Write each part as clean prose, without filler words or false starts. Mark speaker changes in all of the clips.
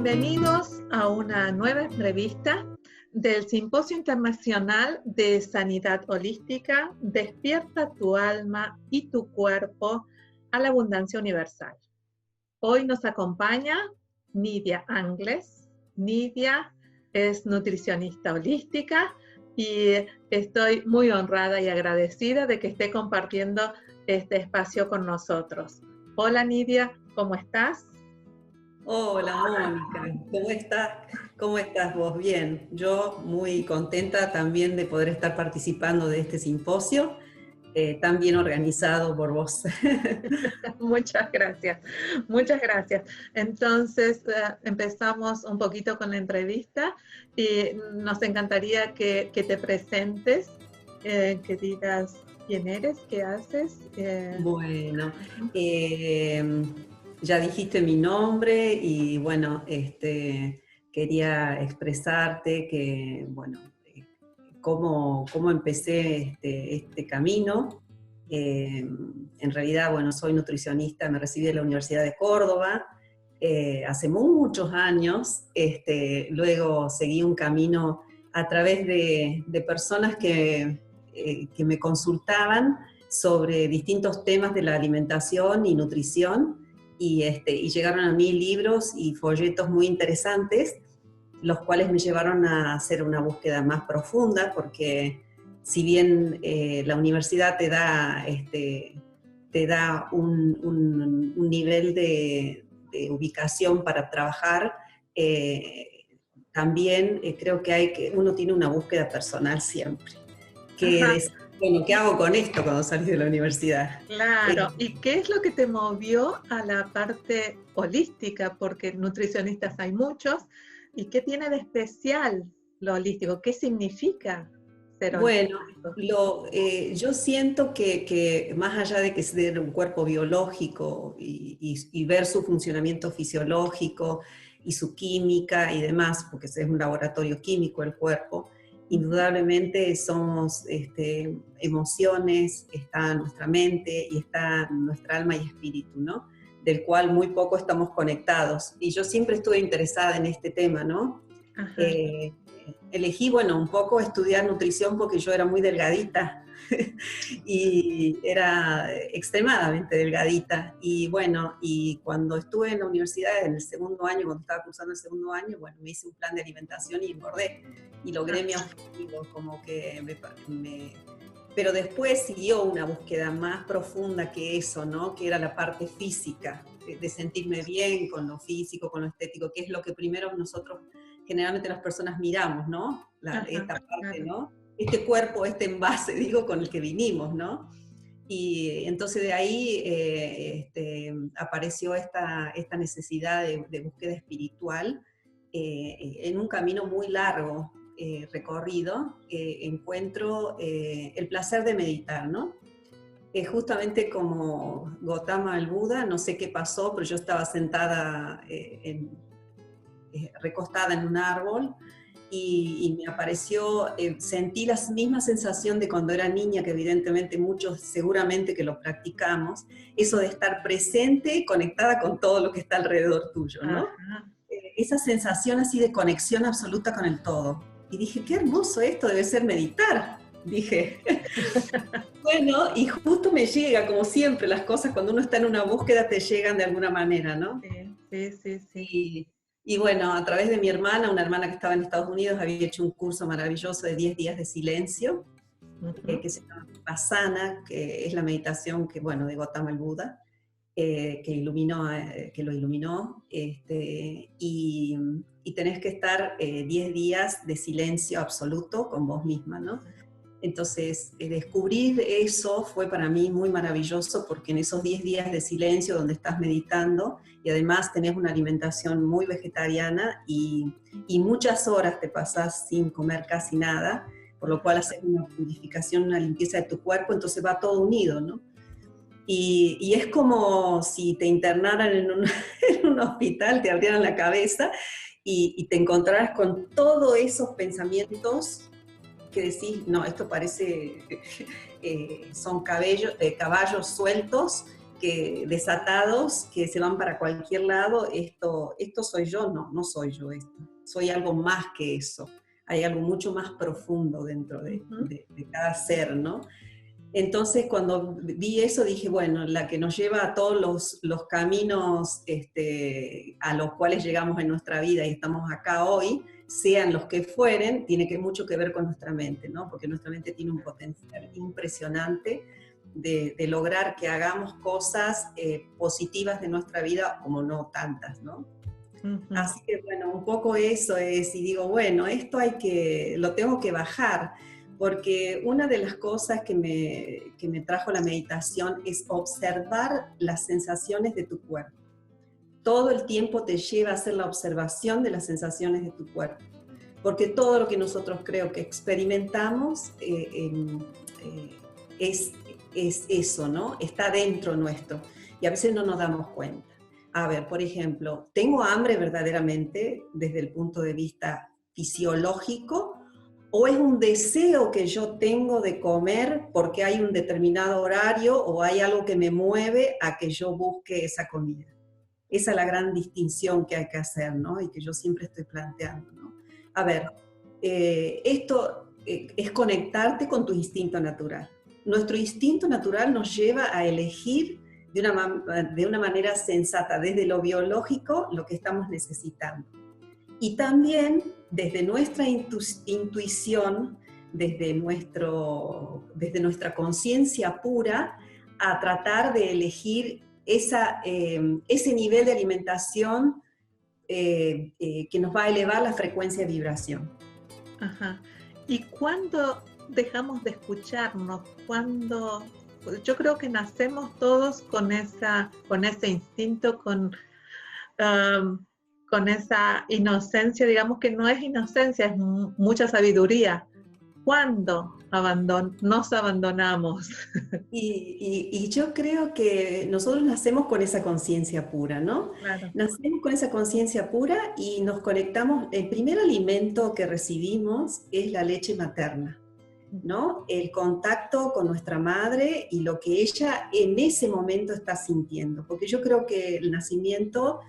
Speaker 1: Bienvenidos a una nueva entrevista del Simposio Internacional de Sanidad Holística, Despierta tu alma y tu cuerpo a la abundancia universal. Hoy nos acompaña Nidia Angles. Nidia es nutricionista holística y estoy muy honrada y agradecida de que esté compartiendo este espacio con nosotros. Hola Nidia, ¿cómo estás?
Speaker 2: Hola Mónica, ¿cómo estás? ¿Cómo estás vos? Bien, yo muy contenta también de poder estar participando de este simposio, tan bien organizado por vos.
Speaker 1: Muchas gracias, muchas gracias. Entonces empezamos un poquito con la entrevista y nos encantaría que te presentes, que digas quién eres, qué haces.
Speaker 2: Bueno, ya dijiste mi nombre y bueno, quería expresarte que, bueno, cómo empecé este camino. En realidad, bueno, soy nutricionista, me recibí de la Universidad de Córdoba hace muchos años. Luego seguí un camino a través de personas que me consultaban sobre distintos temas de la alimentación y nutrición, y llegaron a mí libros y folletos muy interesantes, los cuales me llevaron a hacer una búsqueda más profunda, porque si bien la universidad te da un nivel de ubicación para trabajar, también creo que uno tiene una búsqueda personal siempre. Bueno, ¿qué hago con esto cuando salí de la universidad?
Speaker 1: Claro, ¿y qué es lo que te movió a la parte holística? Porque nutricionistas hay muchos, ¿y qué tiene de especial lo holístico? ¿Qué significa ser holístico?
Speaker 2: Bueno, yo siento que más allá de que ser un cuerpo biológico y ver su funcionamiento fisiológico y su química y demás, porque es un laboratorio químico el cuerpo, indudablemente somos emociones, está nuestra mente y está nuestra alma y espíritu, ¿no? Del cual muy poco estamos conectados. Y yo siempre estuve interesada en este tema, ¿no? Elegí, bueno, un poco estudiar nutrición porque yo era muy delgadita y era extremadamente delgadita. Y bueno, y cuando estuve en la universidad, en el segundo año, cuando estaba cursando el segundo año, bueno, me hice un plan de alimentación y engordé. Y logré mi objetivo, como que pero después siguió una búsqueda más profunda que eso, ¿no? Que era la parte física, de sentirme bien con lo físico, con lo estético, que es lo que primero nosotros, generalmente las personas miramos, ¿no? Esta parte, ¿no? Este cuerpo, este envase, digo, con el que vinimos, ¿no? Y entonces de ahí apareció esta necesidad de búsqueda espiritual en un camino muy largo, recorrido. Encuentro el placer de meditar, ¿no? Justamente como Gautama el Buda, no sé qué pasó, pero yo estaba sentada recostada en un árbol y me apareció, sentí la misma sensación de cuando era niña, que evidentemente muchos seguramente que lo practicamos, eso de estar presente, conectada con todo lo que está alrededor tuyo, ¿no? Esa sensación así de conexión absoluta con el todo. Y dije, qué hermoso esto, debe ser meditar, dije. Bueno, y justo me llega, como siempre, las cosas cuando uno está en una búsqueda te llegan de alguna manera, ¿no?
Speaker 1: Sí.
Speaker 2: Y bueno, a través de mi hermana, una hermana que estaba en Estados Unidos, había hecho un curso maravilloso de 10 días de silencio, que se llama Vipassana, que es la meditación que, bueno, de Gautama el Buda, que lo iluminó, y tenés que estar 10 días de silencio absoluto con vos misma, ¿no? Entonces, descubrir eso fue para mí muy maravilloso, porque en esos 10 días de silencio donde estás meditando y además tenés una alimentación muy vegetariana y muchas horas te pasás sin comer casi nada, por lo cual haces una purificación, una limpieza de tu cuerpo, entonces va todo unido, ¿no? Y es como si te internaran en un hospital, te abrieran la cabeza y te encontraras con todos esos pensamientos que decís, no, esto parece, son caballos sueltos que desatados, que se van para cualquier lado, esto soy yo, no soy yo esto, soy algo más que eso, hay algo mucho más profundo dentro de cada ser, ¿no? Entonces, cuando vi eso, dije, bueno, la que nos lleva a todos los caminos a los cuales llegamos en nuestra vida y estamos acá hoy, sean los que fueren, tiene mucho que ver con nuestra mente, ¿no? Porque nuestra mente tiene un potencial impresionante de lograr que hagamos cosas positivas de nuestra vida, como no tantas, ¿no? Así que, bueno, un poco eso es, y digo, bueno, esto lo tengo que bajar, porque una de las cosas que me trajo la meditación es observar las sensaciones de tu cuerpo. Todo el tiempo te lleva a hacer la observación de las sensaciones de tu cuerpo, porque todo lo que nosotros creo que experimentamos es eso, ¿no? Está dentro nuestro, y a veces no nos damos cuenta. A ver, por ejemplo, ¿tengo hambre verdaderamente desde el punto de vista fisiológico? ¿O es un deseo que yo tengo de comer porque hay un determinado horario o hay algo que me mueve a que yo busque esa comida? Esa es la gran distinción que hay que hacer, ¿no? Y que yo siempre estoy planteando, ¿no? A ver, esto es conectarte con tu instinto natural. Nuestro instinto natural nos lleva a elegir de una manera sensata, desde lo biológico, lo que estamos necesitando. Y también desde nuestra intuición, desde nuestra conciencia pura, a tratar de elegir ese nivel de alimentación que nos va a elevar la frecuencia de vibración.
Speaker 1: Ajá. ¿Y cuándo dejamos de escucharnos? Yo creo que nacemos todos con ese instinto, con esa inocencia, digamos que no es inocencia, es mucha sabiduría. ¿Cuándo nos abandonamos?
Speaker 2: Y yo creo que nosotros nacemos con esa conciencia pura, ¿no?
Speaker 1: Claro.
Speaker 2: Nacemos con esa conciencia pura y nos conectamos. El primer alimento que recibimos es la leche materna, ¿no? El contacto con nuestra madre y lo que ella en ese momento está sintiendo. Porque yo creo que el nacimiento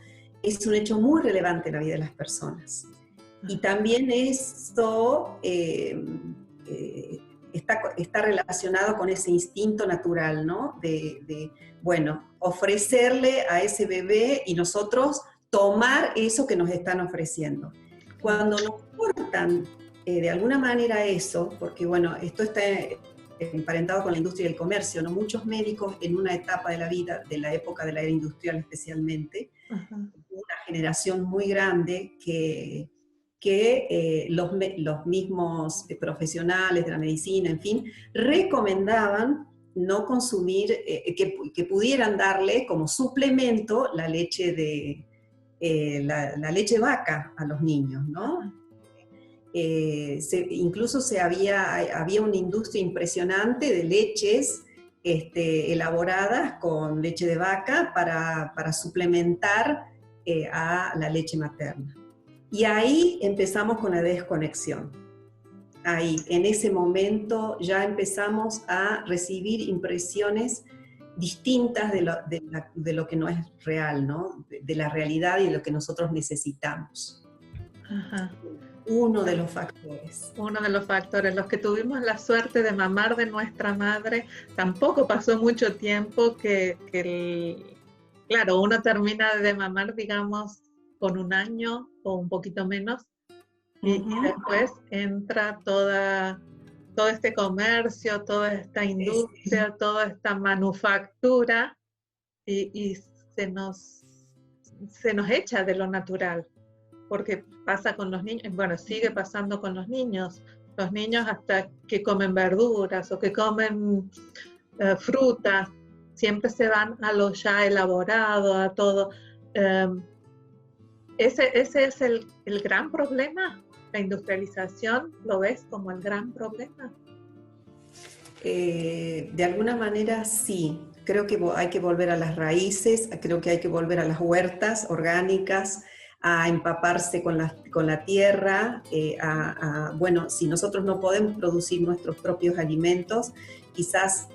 Speaker 2: es un hecho muy relevante en la vida de las personas. Y también esto está relacionado con ese instinto natural, ¿no? Bueno, ofrecerle a ese bebé y nosotros tomar eso que nos están ofreciendo. Cuando nos cortan de alguna manera eso, porque bueno, esto está emparentado con la industria del comercio, ¿no? Muchos médicos en una etapa de la vida, de la época de la era industrial especialmente, una generación muy grande que los mismos profesionales de la medicina, en fin, recomendaban no consumir, que pudieran darle como suplemento la leche de la leche vaca a los niños, ¿no? Incluso había una industria impresionante de leches elaboradas con leche de vaca para suplementar a la leche materna. Y ahí empezamos con la desconexión. Ahí, en ese momento, ya empezamos a recibir impresiones distintas de lo que no es real, ¿no? De la realidad y de lo que nosotros necesitamos.
Speaker 1: Ajá.
Speaker 2: Uno de los factores.
Speaker 1: Uno de los factores. Los que tuvimos la suerte de mamar de nuestra madre, tampoco pasó mucho tiempo claro, uno termina de mamar, digamos, con 1 año o un poquito menos, y después entra todo este comercio, toda esta industria, toda esta manufactura, y se nos echa de lo natural, porque pasa con los niños, bueno, sigue pasando con los niños hasta que comen verduras o que comen frutas, siempre se van a lo ya elaborado, a todo. Ese es el gran problema. La industrialización, ¿lo ves como el gran problema?
Speaker 2: De alguna manera sí. Creo que hay que volver a las raíces, creo que hay que volver a las huertas orgánicas, a empaparse con la tierra, bueno, si nosotros no podemos producir nuestros propios alimentos, quizás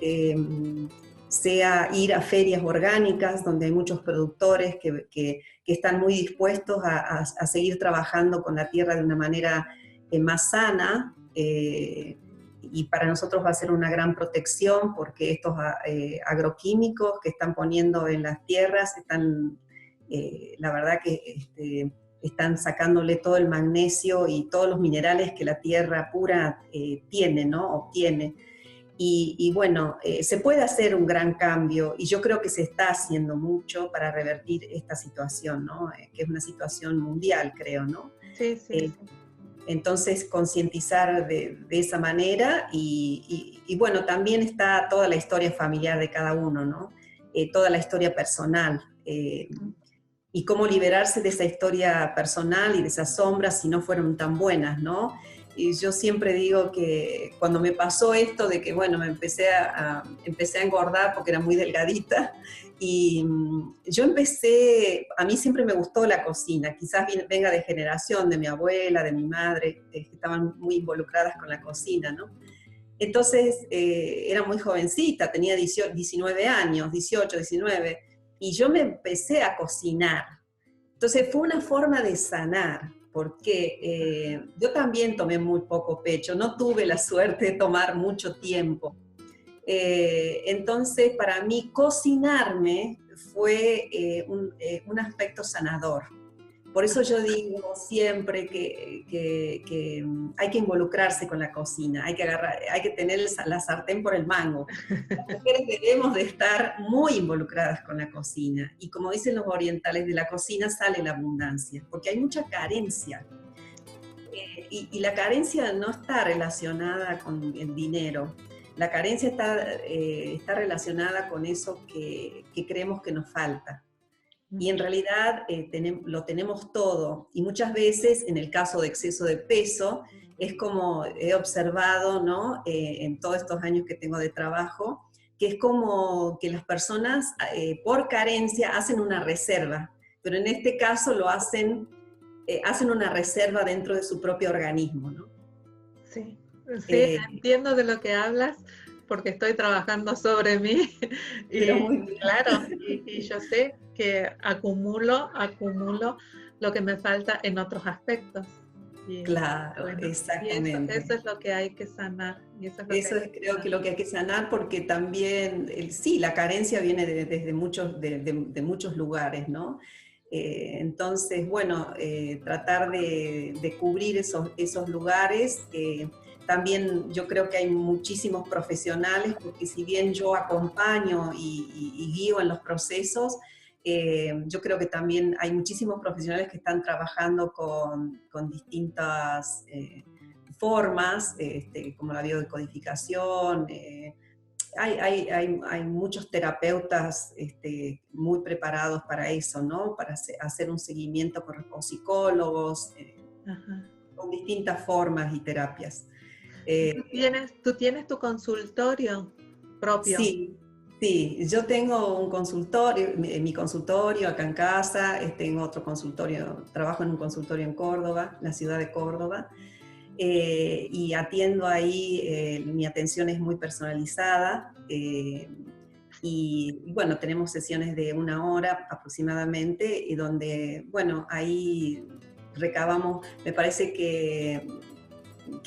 Speaker 2: sea ir a ferias orgánicas donde hay muchos productores que están muy dispuestos a seguir trabajando con la tierra de una manera más sana, y para nosotros va a ser una gran protección porque estos agroquímicos que están poniendo en las tierras están, la verdad que están sacándole todo el magnesio y todos los minerales que la tierra pura tiene, ¿no? Obtiene. Y bueno, se puede hacer un gran cambio y yo creo que se está haciendo mucho para revertir esta situación, ¿no? Que es una situación mundial, creo, ¿no?
Speaker 1: Sí, sí, sí.
Speaker 2: Entonces, concientizar de esa manera y bueno, también está toda la historia familiar de cada uno, ¿no? Toda la historia personal. Y cómo liberarse de esa historia personal y de esas sombras si no fueron tan buenas, ¿no? Y yo siempre digo que cuando me pasó esto de que, bueno, empecé a engordar porque era muy delgadita, y yo a mí siempre me gustó la cocina, quizás venga de generación, de mi abuela, de mi madre, que estaban muy involucradas con la cocina, ¿no? Entonces, era muy jovencita, tenía 19 años, 18, 19, y yo me empecé a cocinar. Entonces fue una forma de sanar, porque yo también tomé muy poco pecho, no tuve la suerte de tomar mucho tiempo. Entonces para mí cocinarme fue un aspecto sanador. Por eso yo digo siempre que hay que involucrarse con la cocina, hay que tener la sartén por el mango. Las mujeres debemos de estar muy involucradas con la cocina. Y como dicen los orientales, de la cocina sale la abundancia, porque hay mucha carencia. Y la carencia no está relacionada con el dinero. La carencia está relacionada con eso que creemos que nos falta. Y en realidad lo tenemos todo. Y muchas veces, en el caso de exceso de peso, es como he observado, ¿no? En todos estos años que tengo de trabajo, que es como que las personas por carencia hacen una reserva, pero en este caso hacen una reserva dentro de su propio organismo, ¿no?
Speaker 1: Sí, sí, entiendo de lo que hablas porque estoy trabajando sobre mí y
Speaker 2: muy bien.
Speaker 1: claro, y yo sé que acumulo lo que me falta en otros aspectos. Y,
Speaker 2: Claro,
Speaker 1: bueno,
Speaker 2: exactamente.
Speaker 1: Y eso es lo que hay que sanar. Y eso
Speaker 2: es creo que lo que hay que sanar, porque también, sí, la carencia viene desde de muchos lugares, ¿no? Entonces, bueno, tratar de cubrir esos lugares. También yo creo que hay muchísimos profesionales, porque si bien yo acompaño y guío en los procesos, yo creo que también hay muchísimos profesionales que están trabajando con distintas formas, como la biodecodificación. Hay muchos terapeutas muy preparados para eso, ¿no? Para hacer un seguimiento con psicólogos, con distintas formas y terapias.
Speaker 1: ¿Tú tienes tu consultorio propio?
Speaker 2: Sí, sí, yo tengo un consultorio, mi consultorio acá en casa, tengo otro consultorio, trabajo en un consultorio en Córdoba, la ciudad de Córdoba, y atiendo ahí, mi atención es muy personalizada, y bueno, tenemos sesiones de 1 hora aproximadamente, y donde, bueno, ahí recabamos, me parece que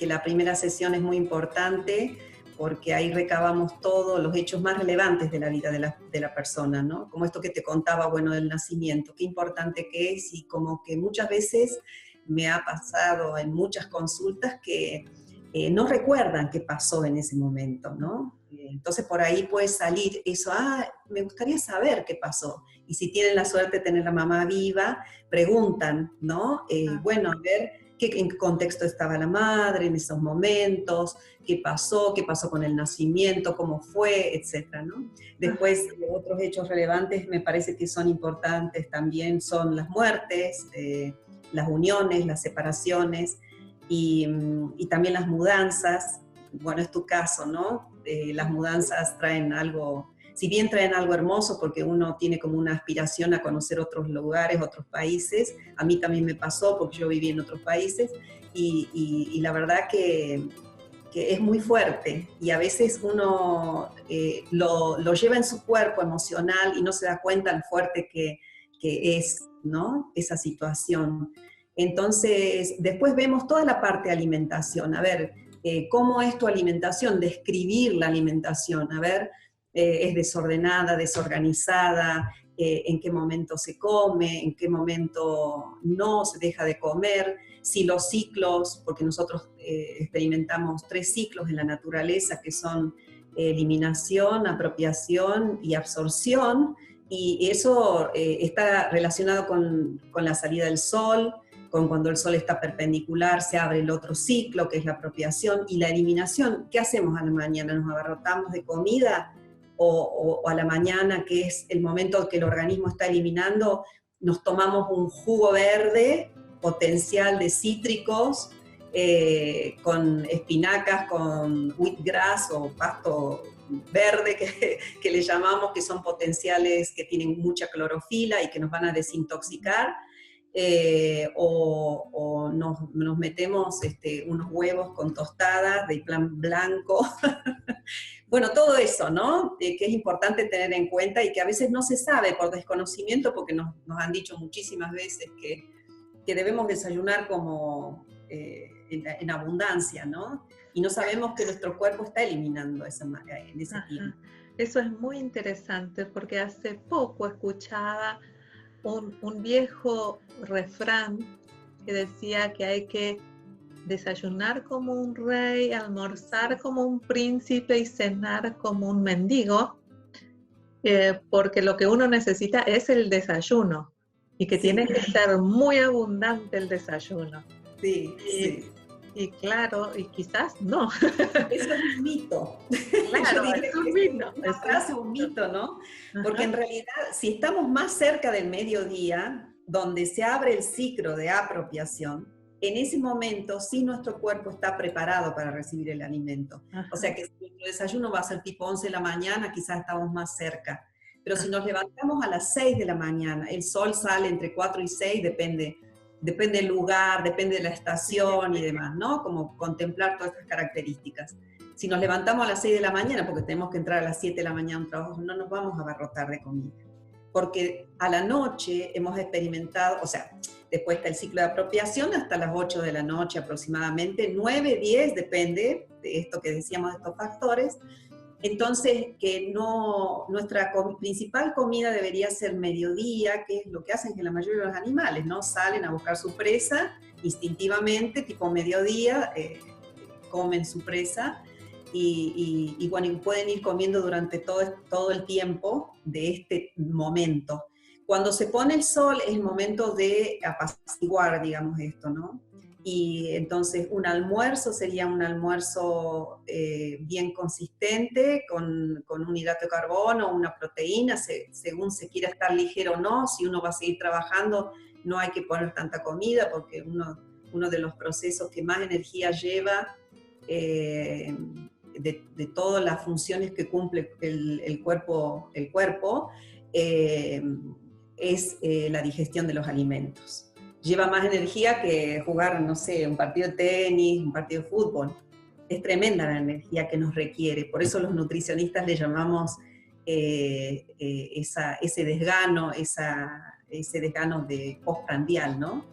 Speaker 2: la primera sesión es muy importante, porque ahí recabamos todos los hechos más relevantes de la vida de la persona, ¿no? Como esto que te contaba, bueno, del nacimiento, qué importante que es, y como que muchas veces me ha pasado en muchas consultas que no recuerdan qué pasó en ese momento, ¿no? Entonces por ahí puede salir eso, me gustaría saber qué pasó. Y si tienen la suerte de tener la mamá viva, preguntan, ¿no? Bueno, a ver, en qué contexto estaba la madre en esos momentos, qué pasó con el nacimiento, cómo fue, etcétera, ¿no? Después, otros hechos relevantes me parece que son importantes también, son las muertes, las uniones, las separaciones, y también las mudanzas. Bueno, es tu caso, ¿no? Las mudanzas traen algo, si bien traen algo hermoso, porque uno tiene como una aspiración a conocer otros lugares, otros países. A mí también me pasó, porque yo viví en otros países, y la verdad que que es muy fuerte y a veces uno lo lleva en su cuerpo emocional y no se da cuenta lo fuerte que es, ¿no? Esa situación. Entonces, después vemos toda la parte de alimentación. A ver, ¿cómo es tu alimentación? Describir la alimentación. A ver, ¿es desordenada, desorganizada? ¿En qué momento se come? ¿En qué momento no se deja de comer? Si los ciclos, porque nosotros experimentamos 3 ciclos en la naturaleza, que son eliminación, apropiación y absorción, y eso está relacionado con la salida del sol, con cuando el sol está perpendicular, se abre el otro ciclo, que es la apropiación, y la eliminación. ¿Qué hacemos a la mañana? ¿Nos abarrotamos de comida? O a la mañana, que es el momento que el organismo está eliminando, nos tomamos un jugo verde potencial de cítricos, con espinacas, con wheatgrass o pasto verde que le llamamos, que son potenciales que tienen mucha clorofila y que nos van a desintoxicar, o nos metemos unos huevos con tostadas de plan blanco. Bueno, todo eso, ¿no? Que es importante tener en cuenta y que a veces no se sabe por desconocimiento, porque nos han dicho muchísimas veces que debemos desayunar como en abundancia, ¿no? Y no sabemos que nuestro cuerpo está eliminando en ese tiempo.
Speaker 1: Eso es muy interesante, porque hace poco escuchaba un viejo refrán que decía que hay que desayunar como un rey, almorzar como un príncipe y cenar como un mendigo, porque lo que uno necesita es el desayuno y que tiene que ser muy abundante el desayuno.
Speaker 2: Sí.
Speaker 1: Y claro, y quizás no.
Speaker 2: Eso es un mito.
Speaker 1: Claro, es un mito.
Speaker 2: Es un mito, ¿no? Porque en realidad, si estamos más cerca del mediodía, donde se abre el ciclo de apropiación, en ese momento sí nuestro cuerpo está preparado para recibir el alimento. Ajá. O sea que si nuestro desayuno va a ser tipo 11 de la mañana, quizás estamos más cerca. Pero si nos levantamos a las 6 de la mañana, el sol sale entre 4 y 6, depende del lugar, depende de la estación y demás, ¿no? Como contemplar todas estas características. Si nos levantamos a las 6 de la mañana, porque tenemos que entrar a las 7 de la mañana a un trabajo, no nos vamos a abarrotar de comida. Porque a la noche hemos experimentado, o sea, después está el ciclo de apropiación hasta las 8 de la noche aproximadamente, 9, 10, depende de esto que decíamos, de estos factores. Entonces, que nuestra principal comida debería ser mediodía, que es lo que hacen que la mayoría de los animales, ¿no? Salen a buscar su presa instintivamente, tipo mediodía, comen su presa, y bueno, y pueden ir comiendo durante todo el tiempo de este momento. Cuando se pone el sol es el momento de apaciguar, digamos, esto, ¿no? Y entonces un almuerzo sería un almuerzo bien consistente, con un hidrato de carbono, una proteína, según se quiera estar ligero o no. Si uno va a seguir trabajando, no hay que poner tanta comida, porque uno de los procesos que más energía lleva de todas las funciones que cumple el cuerpo es la digestión de los alimentos. Lleva más energía que jugar, no sé, un partido de tenis, un partido de fútbol. Es tremenda la energía que nos requiere. Por eso los nutricionistas le llamamos ese desgano, ese desgano de postprandial, ¿no?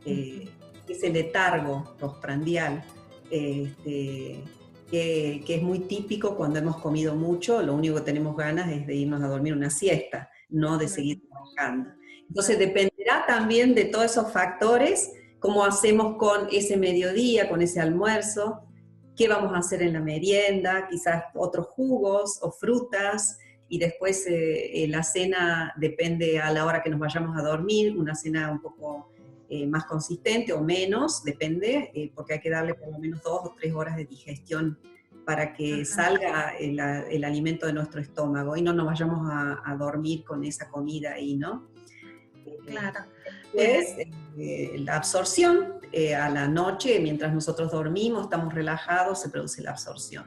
Speaker 2: Ese letargo postprandial, que es muy típico cuando hemos comido mucho. Lo único que tenemos ganas es de irnos a dormir una siesta, no de seguir trabajando. Entonces dependerá también de todos esos factores, cómo hacemos con ese mediodía, con ese almuerzo, qué vamos a hacer en la merienda, quizás otros jugos o frutas, y después la cena depende a la hora que nos vayamos a dormir, una cena un poco más consistente o menos, depende, porque hay que darle por lo menos 2 o 3 horas de digestión para que salga el alimento de nuestro estómago y no nos vayamos a dormir con esa comida ahí, ¿no?
Speaker 1: Claro.
Speaker 2: Después, la absorción, a la noche, mientras nosotros dormimos, estamos relajados, se produce la absorción.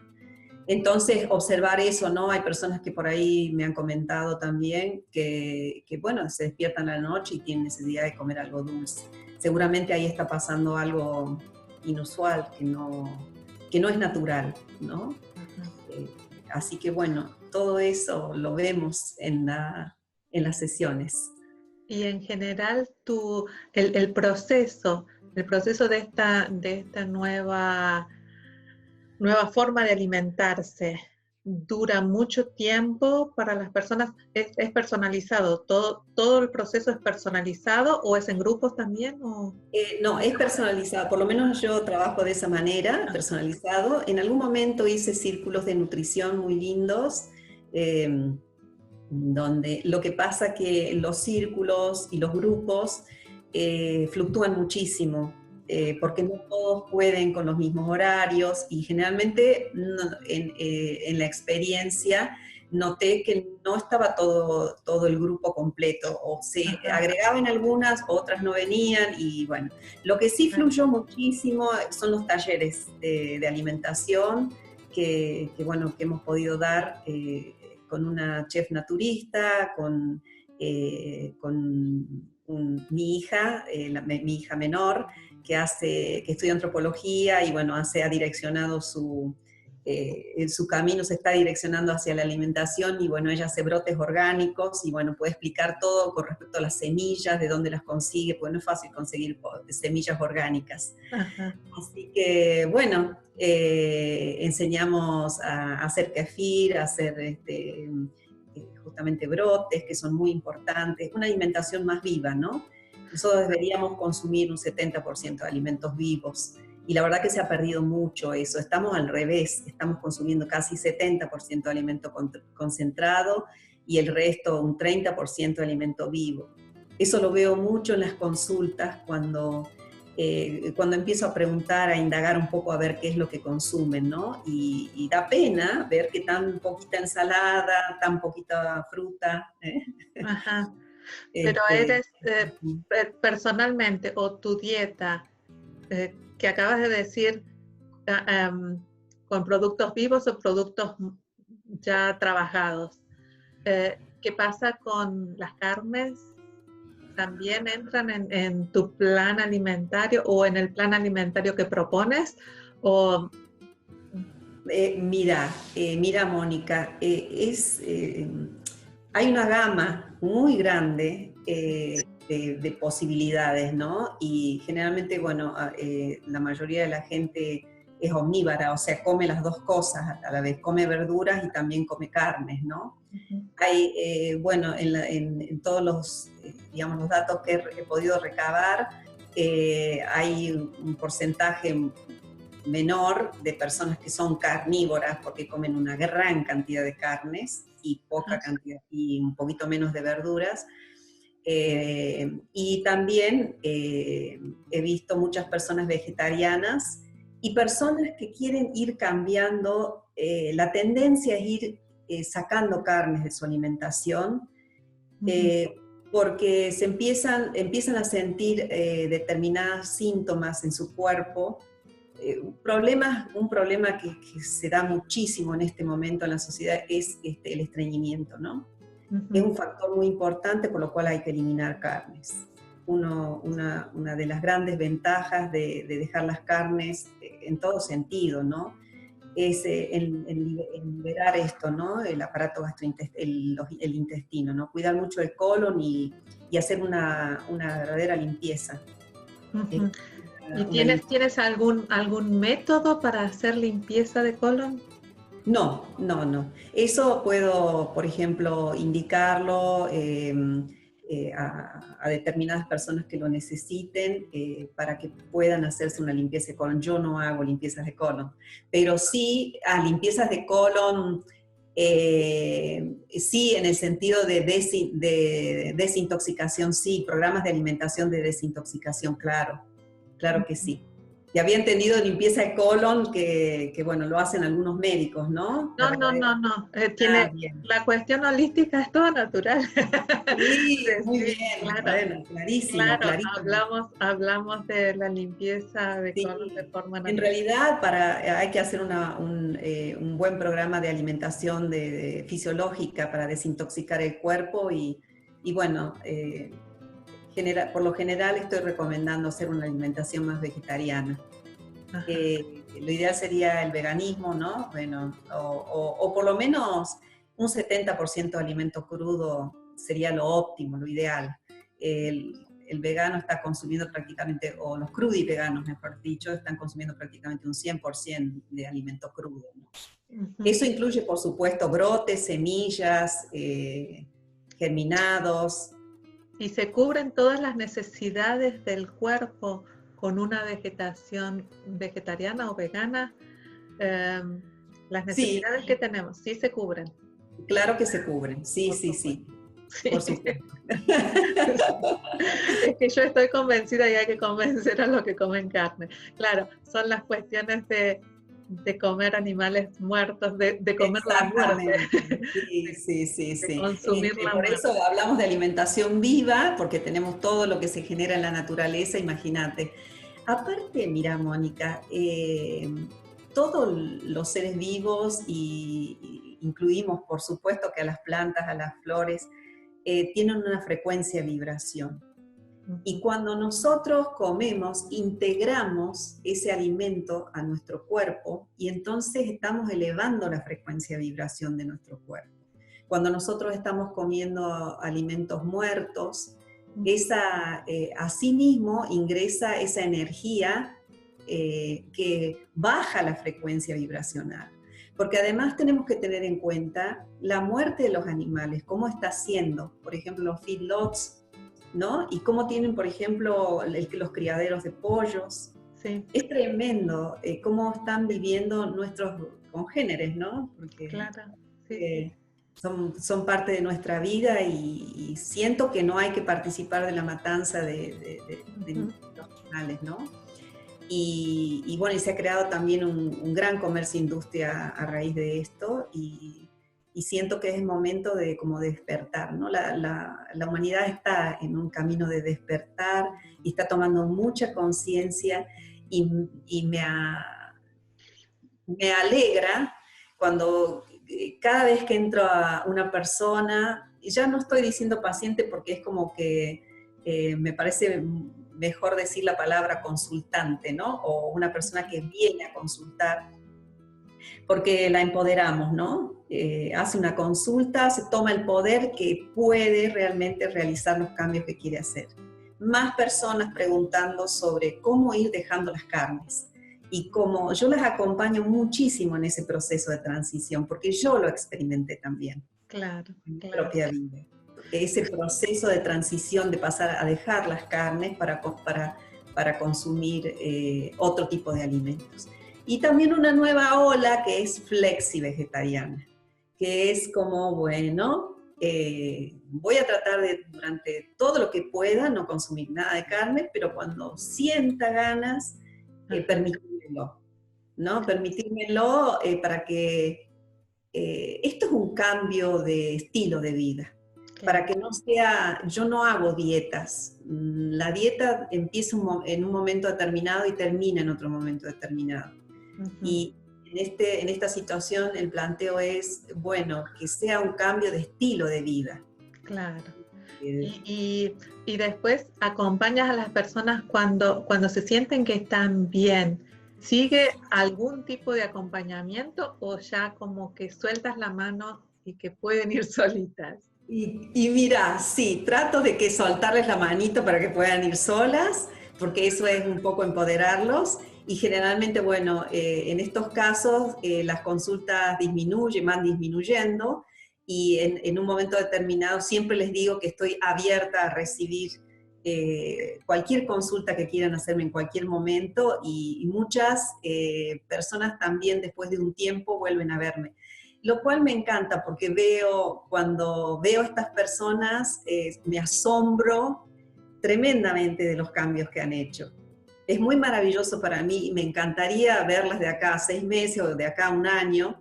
Speaker 2: Entonces, observar eso, ¿no? Hay personas que por ahí me han comentado también que bueno, se despiertan a la noche y tienen necesidad de comer algo dulce. Seguramente ahí está pasando algo inusual, que no que no es natural, ¿no? Así que bueno, todo eso lo vemos en las sesiones.
Speaker 1: Y en general el proceso de esta nueva forma de alimentarse dura mucho tiempo para las personas, es personalizado, todo el proceso es personalizado o es en grupos también o...
Speaker 2: No, es personalizado, por lo menos yo trabajo de esa manera, personalizado. En algún momento hice círculos de nutrición muy lindos, donde lo que pasa que los círculos y los grupos fluctúan muchísimo, porque no todos pueden con los mismos horarios y generalmente en la experiencia noté que no estaba todo el grupo completo, o se agregaban algunas, otras no venían, y bueno, lo que sí fluyó muchísimo son los talleres de alimentación bueno, que hemos podido dar con una chef naturista, con mi hija, mi hija menor, que estudia antropología y bueno, ha direccionado su camino, se está direccionando hacia la alimentación, y bueno, ella hace brotes orgánicos y bueno, puede explicar todo con respecto a las semillas, de dónde las consigue, porque no es fácil conseguir semillas orgánicas. Ajá. Así que bueno, enseñamos a hacer kefir, a hacer justamente brotes, que son muy importantes, una alimentación más viva, ¿no? Nosotros deberíamos consumir un 70% de alimentos vivos, y la verdad que se ha perdido mucho eso. Estamos al revés, estamos consumiendo casi 70% de alimento concentrado y el resto, un 30% de alimento vivo. Eso lo veo mucho en las consultas cuando empiezo a preguntar, a indagar un poco a ver qué es lo que consumen, ¿no? Y da pena ver que tan poquita ensalada, tan poquita fruta.
Speaker 1: Ajá. Pero eres personalmente, o tu dieta, que acabas de decir, con productos vivos o productos ya trabajados. ¿Qué pasa con las carnes? ¿También entran en tu plan alimentario o en el plan alimentario que propones? O...
Speaker 2: Mira, Mónica, hay una gama muy grande de posibilidades, ¿no? Y generalmente, bueno, la mayoría de la gente es omnívora, o sea, come las dos cosas a la vez, come verduras y también come carnes, ¿no? Uh-huh. Hay, bueno, en todos los, digamos, los datos que he podido recabar, hay un porcentaje menor de personas que son carnívoras porque comen una gran cantidad de carnes y poca cantidad, y un poquito menos de verduras. Y también he visto muchas personas vegetarianas y personas que quieren ir cambiando. La tendencia es ir sacando carnes de su alimentación, porque se empiezan a sentir determinados síntomas en su cuerpo. Un problema que se da muchísimo en este momento en la sociedad es el estreñimiento, ¿no? Uh-huh. Es un factor muy importante, por lo cual hay que eliminar carnes. Una de las grandes ventajas de dejar las carnes en todo sentido, ¿no? Es el liberar esto, ¿no? El aparato gastrointestinal, el intestino, ¿no? Cuidar mucho el colon y hacer una verdadera limpieza.
Speaker 1: Uh-huh. ¿Y tienes algún método para hacer limpieza de colon?
Speaker 2: No. Eso puedo, por ejemplo, indicarlo a determinadas personas que lo necesiten para que puedan hacerse una limpieza de colon. Yo no hago limpiezas de colon, pero sí limpiezas de colon, sí, en el sentido de desintoxicación, sí, programas de alimentación de desintoxicación, claro que sí. Y había entendido limpieza de colon que bueno, lo hacen algunos médicos, ¿no?
Speaker 1: No. La cuestión holística es todo natural.
Speaker 2: Sí, muy bien,
Speaker 1: claro,
Speaker 2: bueno, clarísimo.
Speaker 1: Hablamos de la limpieza de colon de forma natural.
Speaker 2: En realidad, hay que hacer un buen programa de alimentación fisiológica para desintoxicar el cuerpo y bueno, por lo general estoy recomendando hacer una alimentación más vegetariana.
Speaker 1: Ajá.
Speaker 2: Lo ideal sería el veganismo, ¿no? Bueno, o por lo menos un 70% de alimento crudo sería lo óptimo, lo ideal. El vegano está consumiendo prácticamente, o los crudiveganos, mejor dicho, están consumiendo prácticamente un 100% de alimento crudo, ¿no?
Speaker 1: Ujú.
Speaker 2: Eso incluye, por supuesto, brotes, semillas, germinados.
Speaker 1: Y se cubren todas las necesidades del cuerpo con una vegetación vegetariana o vegana. Eh, las
Speaker 2: Sí,
Speaker 1: necesidades que tenemos, sí se cubren,
Speaker 2: claro que se cubren, sí,
Speaker 1: por
Speaker 2: sí,
Speaker 1: supuesto.
Speaker 2: sí, por
Speaker 1: Sí.
Speaker 2: supuesto.
Speaker 1: Es que yo estoy convencida y hay que convencer a los que comen carne. Claro, son las cuestiones de comer animales muertos, de comer la muerte,
Speaker 2: Exactamente, sí,
Speaker 1: de,
Speaker 2: sí, sí,
Speaker 1: de
Speaker 2: sí.
Speaker 1: consumir la
Speaker 2: Por
Speaker 1: muerte.
Speaker 2: eso hablamos de alimentación viva, porque tenemos todo lo que se genera en la naturaleza, imagínate. Aparte, mira, Mónica, todos los seres vivos, y incluimos, por supuesto, que a las plantas, a las flores, tienen una frecuencia de vibración. Y cuando nosotros comemos, integramos ese alimento a nuestro cuerpo y entonces estamos elevando la frecuencia de vibración de nuestro cuerpo. Cuando nosotros estamos comiendo alimentos muertos, asimismo ingresa esa energía que baja la frecuencia vibracional. Porque además tenemos que tener en cuenta la muerte de los animales, cómo está siendo. Por ejemplo, los feedlots, ¿no? Y cómo tienen, por ejemplo, los criaderos de pollos.
Speaker 1: Sí,
Speaker 2: Es tremendo cómo están viviendo nuestros congéneres, ¿no? Porque
Speaker 1: claro, sí, sí.
Speaker 2: son parte de nuestra vida y siento que no hay que participar de la matanza de
Speaker 1: Ujú.
Speaker 2: los animales, ¿no? Y bueno, y se ha creado también un gran comercio e industria a raíz de esto y siento que es el momento de como despertar, ¿no? La humanidad está en un camino de despertar y está tomando mucha conciencia y me alegra cuando cada vez que entro a una persona, y ya no estoy diciendo paciente porque es como que me parece mejor decir la palabra consultante, ¿no? O una persona que viene a consultar, porque la empoderamos, ¿no? Hace una consulta, se toma el poder que puede realmente realizar los cambios que quiere hacer. Más personas preguntando sobre cómo ir dejando las carnes. Y como yo las acompaño muchísimo en ese proceso de transición, porque yo lo experimenté también
Speaker 1: Claro,
Speaker 2: en mi
Speaker 1: claro.
Speaker 2: propia vida. Ese proceso de transición de pasar a dejar las carnes para consumir otro tipo de alimentos. Y también una nueva ola que es flexi-vegetariana, que es como, bueno, voy a tratar de durante todo lo que pueda no consumir nada de carne, pero cuando sienta ganas, permitírmelo, ¿no? Permitírmelo para que esto es un cambio de estilo de vida, para
Speaker 1: Claro.
Speaker 2: que no sea, yo no hago dietas, la dieta empieza en un momento determinado y termina en otro momento determinado.
Speaker 1: Ujú.
Speaker 2: Y en esta situación el planteo es, bueno, que sea un cambio de estilo de vida.
Speaker 1: Claro.
Speaker 2: Eh,
Speaker 1: Y después acompañas a las personas cuando se sienten que están bien. ¿Sigue algún tipo de acompañamiento o ya como que sueltas la mano y que pueden ir solitas?
Speaker 2: y mira, sí, trato de que soltarles la manito para que puedan ir solas, porque eso es un poco empoderarlos. Y generalmente, bueno, en estos casos las consultas van disminuyendo y en un momento determinado siempre les digo que estoy abierta a recibir cualquier consulta que quieran hacerme en cualquier momento y muchas personas también después de un tiempo vuelven a verme. Lo cual me encanta porque cuando veo a estas personas, me asombro tremendamente de los cambios que han hecho. Es muy maravilloso para mí y me encantaría verlas de acá a 6 meses o de acá a un año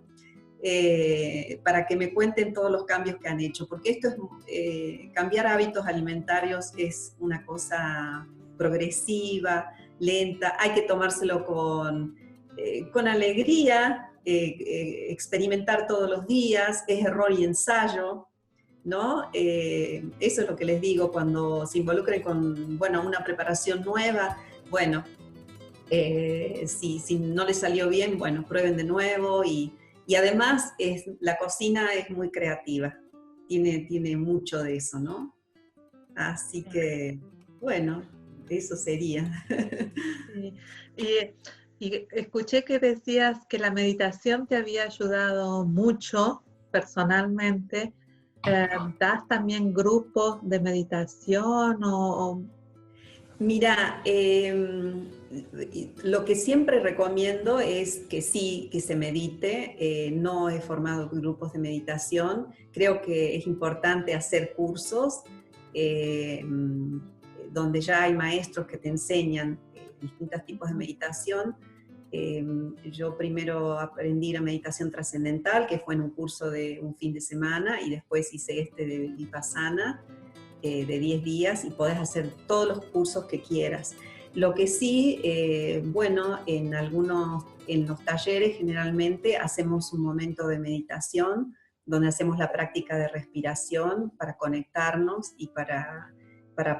Speaker 2: para que me cuenten todos los cambios que han hecho, porque esto es, cambiar hábitos alimentarios es una cosa progresiva, lenta, hay que tomárselo con alegría, experimentar todos los días, es error y ensayo, ¿no? Eso es lo que les digo cuando se involucren con, bueno, una preparación nueva, bueno, Si no les salió bien, bueno, prueben de nuevo y además la cocina es muy creativa, tiene mucho de eso, ¿no? Así que, bueno, eso sería.
Speaker 1: Sí. Y, y escuché que decías que la meditación te había ayudado mucho personalmente. ¿Das también grupos de meditación
Speaker 2: Mira, lo que siempre recomiendo es que sí, que se medite. No he formado grupos de meditación. Creo que es importante hacer cursos eh, donde ya hay maestros que te enseñan distintos tipos de meditación. Yo primero aprendí la meditación trascendental, que fue en un curso de un fin de semana, y después hice este de Vipassana de 10 días y podés hacer todos los cursos que quieras. Lo que sí, bueno, en los talleres generalmente hacemos un momento de meditación donde hacemos la práctica de respiración para conectarnos y para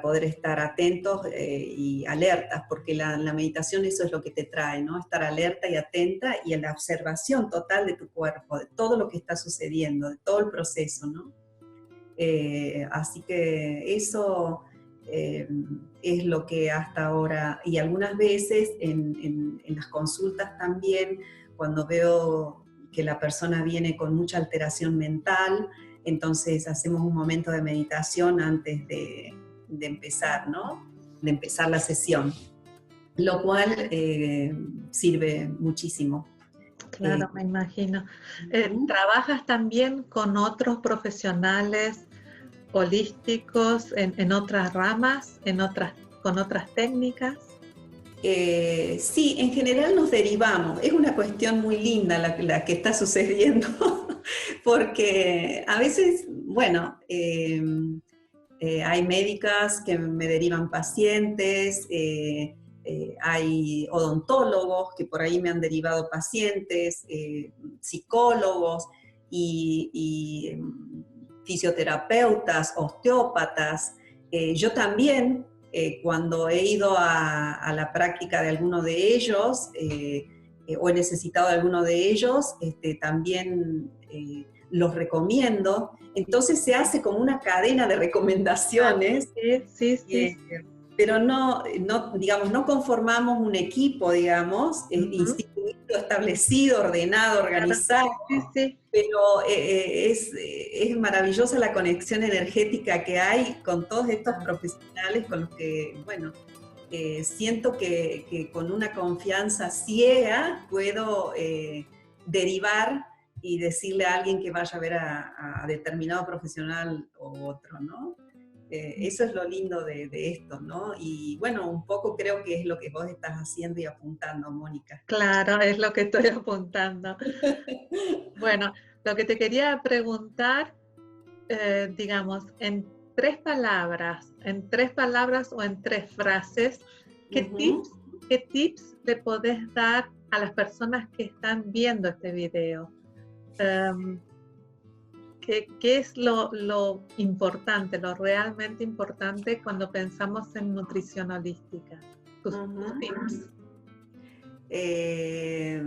Speaker 2: poder estar atentos y alertas, porque la meditación eso es lo que te trae, ¿no? Estar alerta y atenta y en la observación total de tu cuerpo, de todo lo que está sucediendo, de todo el proceso, ¿no? Así que eso es lo que hasta ahora, y algunas veces en las consultas también, cuando veo que la persona viene con mucha alteración mental, entonces hacemos un momento de meditación antes de empezar, ¿no? De empezar la sesión, lo cual sirve muchísimo.
Speaker 1: Claro, me imagino.
Speaker 2: Uh-huh.
Speaker 1: ¿Trabajas también con otros profesionales holísticos en otras ramas, con otras técnicas?
Speaker 2: Sí, en general nos derivamos. Es una cuestión muy linda la que está sucediendo, porque a veces, bueno, hay médicas que me derivan pacientes, hay odontólogos que por ahí me han derivado pacientes, psicólogos y fisioterapeutas, osteópatas. Yo también, cuando he ido a la práctica de alguno de ellos, o he necesitado de alguno de ellos, también los recomiendo. Entonces se hace como una cadena de recomendaciones,
Speaker 1: Sí, sí, sí.
Speaker 2: eh, pero digamos, no conformamos un equipo, digamos,
Speaker 1: Ujú.
Speaker 2: instituido, establecido, ordenado,
Speaker 1: Claro,
Speaker 2: organizado,
Speaker 1: sí, sí.
Speaker 2: pero es maravillosa la conexión energética que hay con todos estos
Speaker 1: Ah,
Speaker 2: profesionales con los que, bueno, siento que con una confianza ciega puedo derivar y decirle a alguien que vaya a ver a determinado profesional o otro, ¿no? Eso es lo lindo de esto, ¿no? Y bueno, un poco creo que es lo que vos estás haciendo y apuntando, Mónica.
Speaker 1: claro, es lo que estoy apuntando. Bueno, lo que te quería preguntar, digamos, en tres palabras o en tres frases,
Speaker 2: Ujú.
Speaker 1: qué tips le podés dar a las personas que están viendo este video? Um, ¿Qué es lo importante, lo realmente importante cuando pensamos en nutrición holística? Tus
Speaker 2: Ujú.
Speaker 1: tips.
Speaker 2: Eh,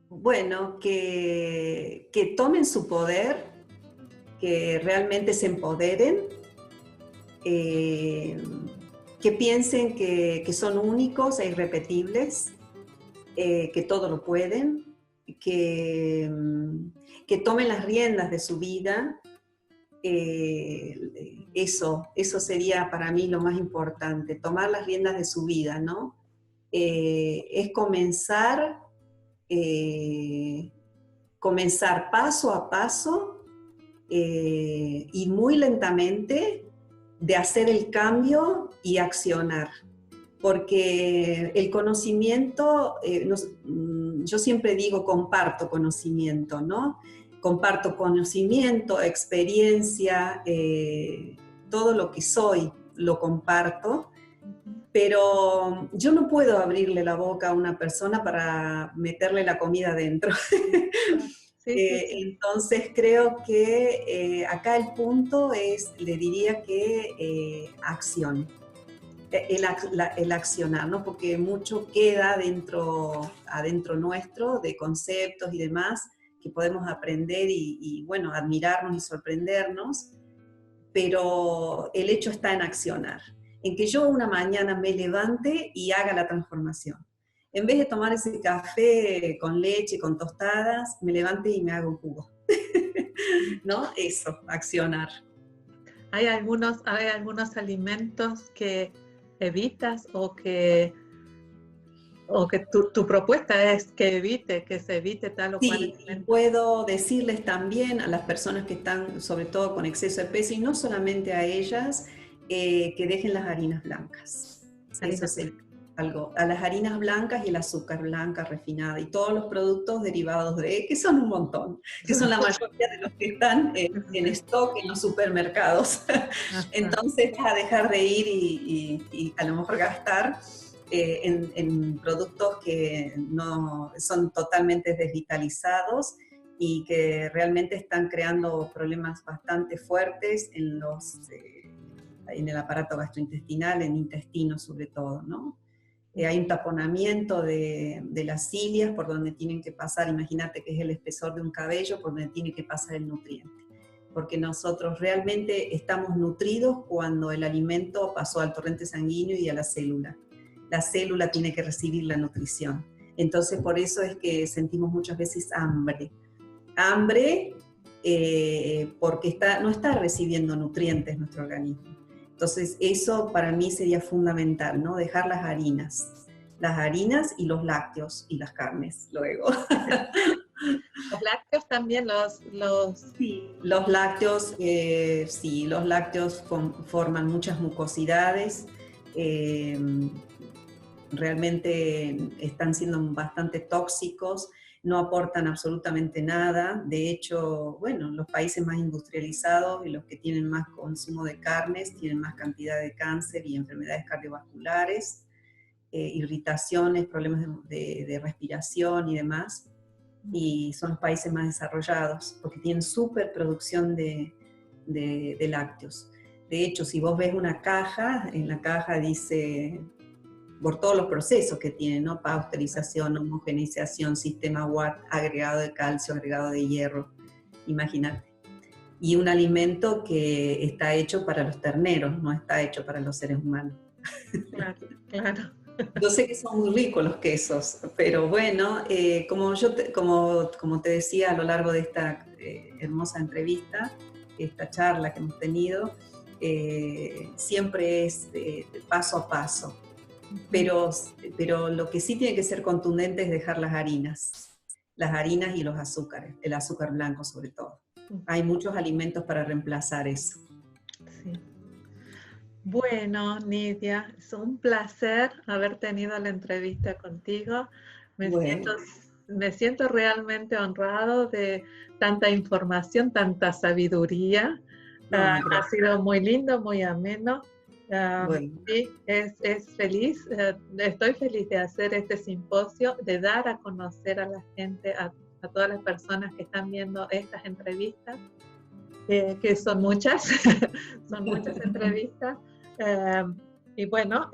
Speaker 2: bueno, que tomen su poder, que realmente se empoderen, eh, que piensen que son únicos e irrepetibles, que todo lo pueden, que, que tomen las riendas de su vida. Eso sería para mí lo más importante, tomar las riendas de su vida, ¿no? Es comenzar paso a paso y muy lentamente de hacer el cambio y accionar. Porque el conocimiento, yo siempre digo comparto conocimiento, ¿no? Comparto conocimiento, experiencia, todo lo que soy lo comparto, pero yo no puedo abrirle la boca a una persona para meterle la comida dentro.
Speaker 1: Sí, sí, sí.
Speaker 2: Entonces creo que acá el punto es, le diría que acción. el accionar, ¿no? Porque mucho queda adentro nuestro de conceptos y demás que podemos aprender y bueno, admirarnos y sorprendernos, pero el hecho está en accionar, en que yo una mañana me levante y haga la transformación. En vez de tomar ese café con leche, con tostadas, me levante y me haga un jugo. ¿No? Eso, accionar.
Speaker 1: ¿Hay algunos alimentos que evitas o que tu propuesta es que se evite tal o cual
Speaker 2: Sí, y
Speaker 1: alimento?
Speaker 2: puedo decirles también a las personas que están sobre todo con exceso de peso, y no solamente a ellas, que dejen las harinas blancas. Eso
Speaker 1: Harinas
Speaker 2: sería
Speaker 1: blancas.
Speaker 2: algo. A las harinas blancas y el azúcar blanca refinada y todos los productos derivados de, que son un montón, que son la mayoría de los que están en stock en los supermercados.
Speaker 1: Ajá.
Speaker 2: Entonces vas a dejar de ir y a lo mejor gastar en productos que no son totalmente desvitalizados y que realmente están creando problemas bastante fuertes en el aparato gastrointestinal, en intestino sobre todo, ¿no? Hay un taponamiento de las cilias por donde tienen que pasar, imagínate que es el espesor de un cabello, por donde tiene que pasar el nutriente. Porque nosotros realmente estamos nutridos cuando el alimento pasó al torrente sanguíneo y a la célula. La célula tiene que recibir la nutrición. Entonces, por eso es que sentimos muchas veces hambre. Hambre porque no está recibiendo nutrientes nuestro organismo. Entonces, eso para mí sería fundamental, ¿no? Dejar las harinas y los lácteos y las carnes luego.
Speaker 1: Los lácteos también,
Speaker 2: Sí, los lácteos, sí, los lácteos forman muchas mucosidades, eh, realmente están siendo bastante tóxicos, no aportan absolutamente nada. De hecho, bueno, los países más industrializados y los que tienen más consumo de carnes tienen más cantidad de cáncer y enfermedades cardiovasculares, irritaciones, problemas de respiración y demás. Y son los países más desarrollados porque tienen superproducción de lácteos. De hecho, si vos ves una caja, en la caja dice por todos los procesos que tiene, ¿no? Pasteurización, homogeneización, sistema Watt, agregado de calcio, agregado de hierro, imagínate. Y un alimento que está hecho para los terneros, no está hecho para los seres humanos.
Speaker 1: claro, claro.
Speaker 2: Yo sé que son muy ricos los quesos, pero bueno, como te decía a lo largo de esta hermosa entrevista, esta charla que hemos tenido, siempre es paso a paso. Pero lo que sí tiene que ser contundente es dejar las harinas y los azúcares, el azúcar blanco sobre todo. Hay muchos alimentos para reemplazar eso.
Speaker 1: Sí. Bueno, Nidia, es un placer haber tenido la entrevista contigo.
Speaker 2: Bueno,
Speaker 1: Me siento realmente honrado de tanta información, tanta sabiduría.
Speaker 2: no,
Speaker 1: Ha sido muy lindo, muy ameno.
Speaker 2: bueno,
Speaker 1: Sí, estoy feliz de hacer este simposio, de dar a conocer a la gente, a todas las personas que están viendo estas entrevistas, que son muchas, son muchas entrevistas. Y bueno,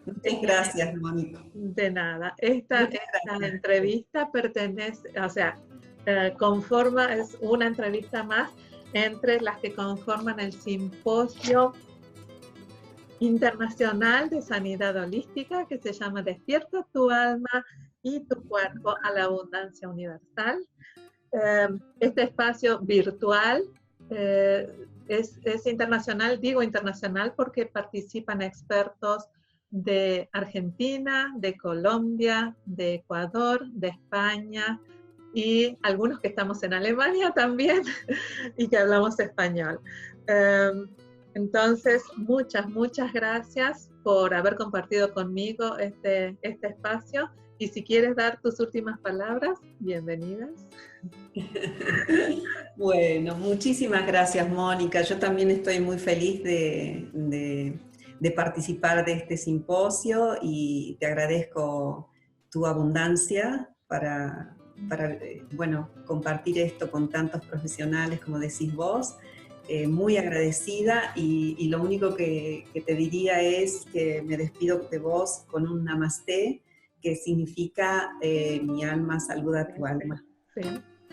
Speaker 2: muchas gracias, Mónica.
Speaker 1: de nada. Esta entrevista pertenece, o sea, es una entrevista más entre las que conforman el Simposio Internacional de Sanidad Holística, que se llama Despierta tu alma y tu cuerpo a la abundancia universal. Este espacio virtual es internacional, digo internacional porque participan expertos de Argentina, de Colombia, de Ecuador, de España y algunos que estamos en Alemania también y que hablamos español. Entonces, muchas gracias por haber compartido conmigo este espacio. Y si quieres dar tus últimas palabras, bienvenidas.
Speaker 2: Bueno, muchísimas gracias, Mónica. Yo también estoy muy feliz de participar de este simposio y te agradezco tu abundancia para bueno, compartir esto con tantos profesionales como decís vos. muy agradecida y lo único que te diría es que me despido de vos con un namaste, que significa mi alma saluda tu alma.
Speaker 1: Sí,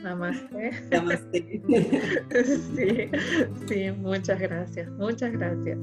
Speaker 1: namaste.
Speaker 2: Namaste.
Speaker 1: Sí, sí, muchas gracias, muchas gracias.